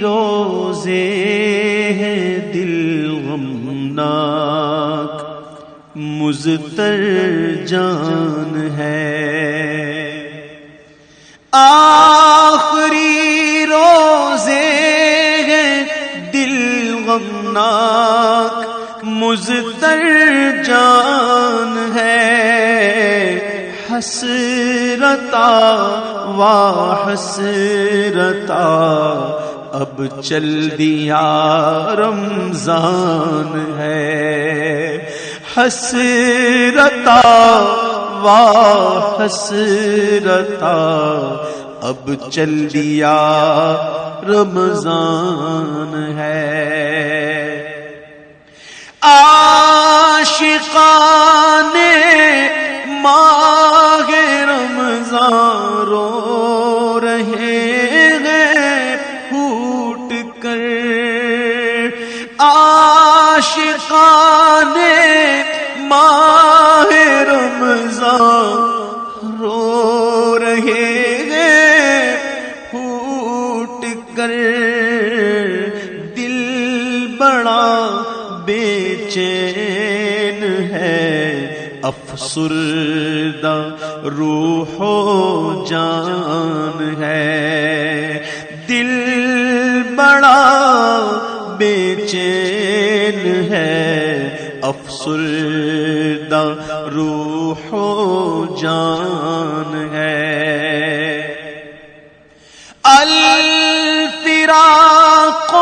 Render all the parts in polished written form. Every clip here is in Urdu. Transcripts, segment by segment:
روزے ہیں دل غمناک مضطر جان ہے، آخری روزے ہیں دل غمناک مضطر جان ہے، حسرتا و حسرتا اب چل دیا رمضان ہے، حسرتا و حسرتا اب چل دیا رمضان ہے، عاشقان ماہ رمضان رو رہے ہیں پھوٹ کر، عاشقان ماہ رمضان رو رہے ہیں پھوٹ کر، دل بڑا بے چین ہے، افسردہ روح و جان ہے، دل بڑا بے چین ہے، افسردہ روح و جان ہے، الفراق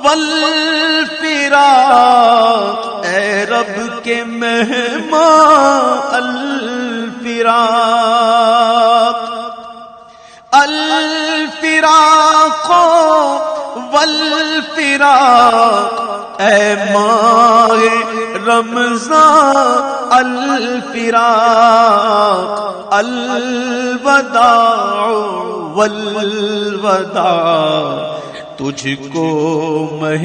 والفراق اے رب کے مہمان، الفراق الفراق والفراق اے ماہ رمضان، الفراق الوداع والوداع تجھ کو ماہ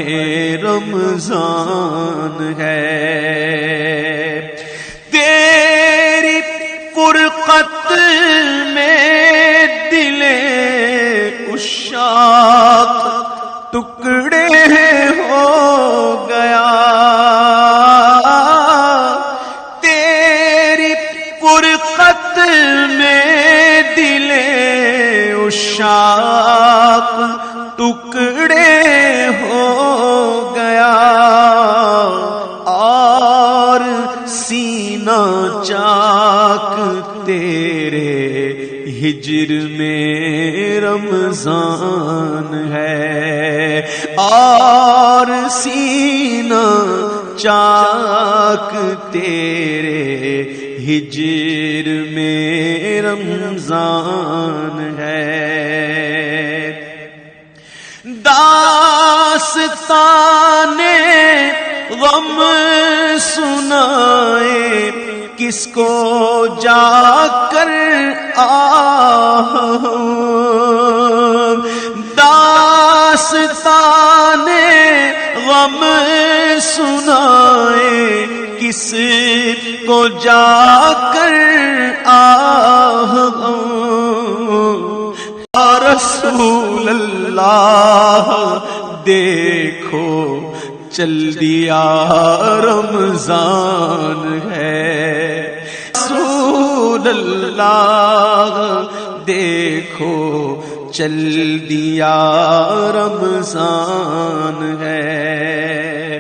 رمضان ہے، تیری فرقت میں دل عشاق ٹکڑے ہو گیا، تیری فرقت میں دل عشاق ٹکڑے ہو گیا، اور سینہ چاک تیرے ہجر میں رمضان ہے، اور سینہ چاک تیرے ہجر میں رمضان ہے، داستان غم سنائے کس کو جا کر داستان غم سنائے کس کو جا کر رسول اللہ دیکھو چل دیا رمضان ہے، رسول اللہ دیکھو چل دیا رمضان ہے،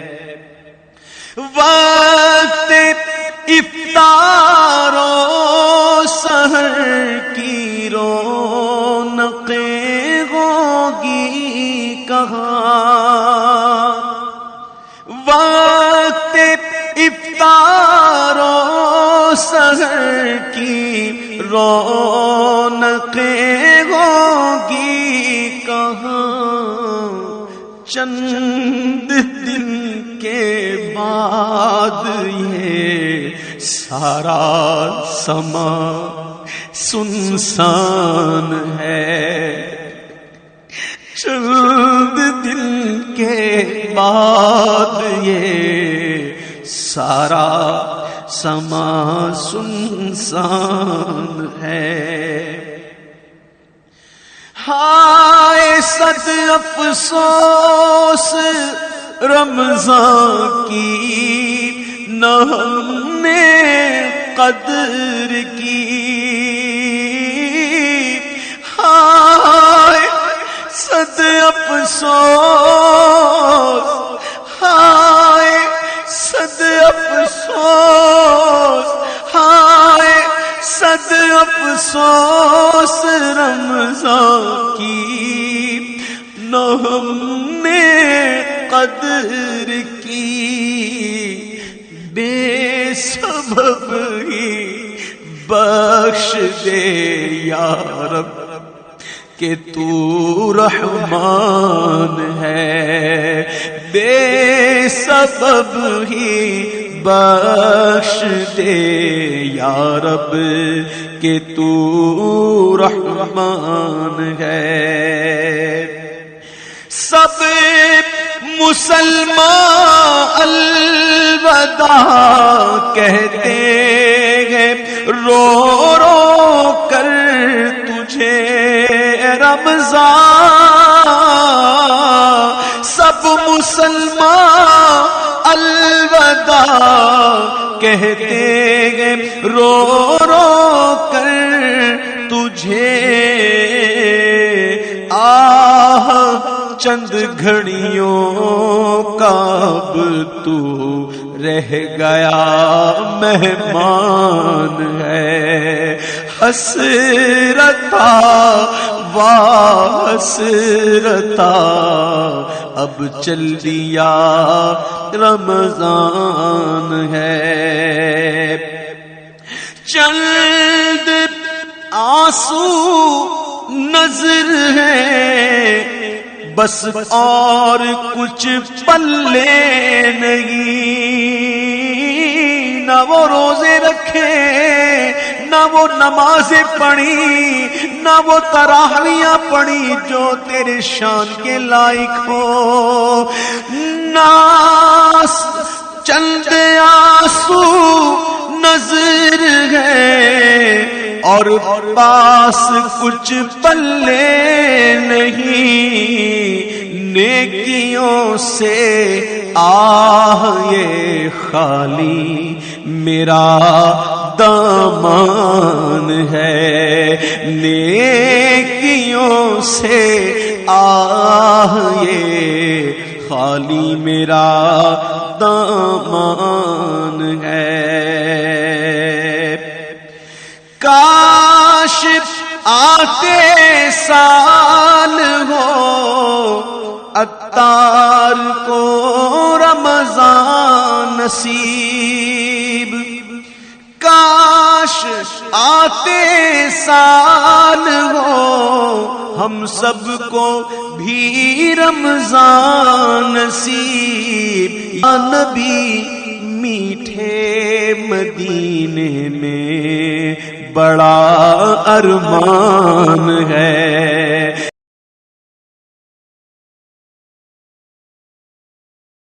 وقت افطار و سحر کی رونقیں ہوگی کہاں، وقت افطار و سحر کی رونقیں ہوگی کہاں، چند دن کے بعد یہ سارا سما سنسان ہے، چند دن کے بعد یہ سارا سما سنسان ہے، ہائے صد افسوس رمضان کی نہ ہم نے قدر کی، ہائے صد افسوس، ہائے صد افسوس، ہائے صد افسوس رمضان کی نہ ہم نے قدر کی، بے سبب ہی بخش دے یا رب کہ تو رحمان ہے، بے سبب ہی بخش دے یا رب کہ تو رحمان ہے۔ سب مسلمان الوداع کہتے ہیں رو رو کر تجھے رمضان، سب مسلمان الوداع کہتے ہیں رو رو کر تجھے، آہ چند گھڑیوں کا اب تو رہ گیا مہمان ہے، حسرتا حسرتا اب چل دیا رمضان ہے، چند آنسو نظر ہے بس اور کچھ پلے نہیں، نہ وہ روزے رکھے نہ وہ نمازیں پڑھی نہ وہ تراویحاں پڑھی جو تیرے شان کے لائق ہو، ناس چند آنسو نظر ہے اور پاس کچھ پلے نہیں، نیکیوں سے آہ یہ خالی میرا دامان ہے، نیکیوں سے آہ یہ خالی میرا دامان ہے۔ کاش آتے سال ہو عطار کو رمضان نصیب، کاش آتے سال ہو ہم سب کو بھی رمضان نصیب، یا نبی میٹھے مدینے میں بڑا ارمان ہے،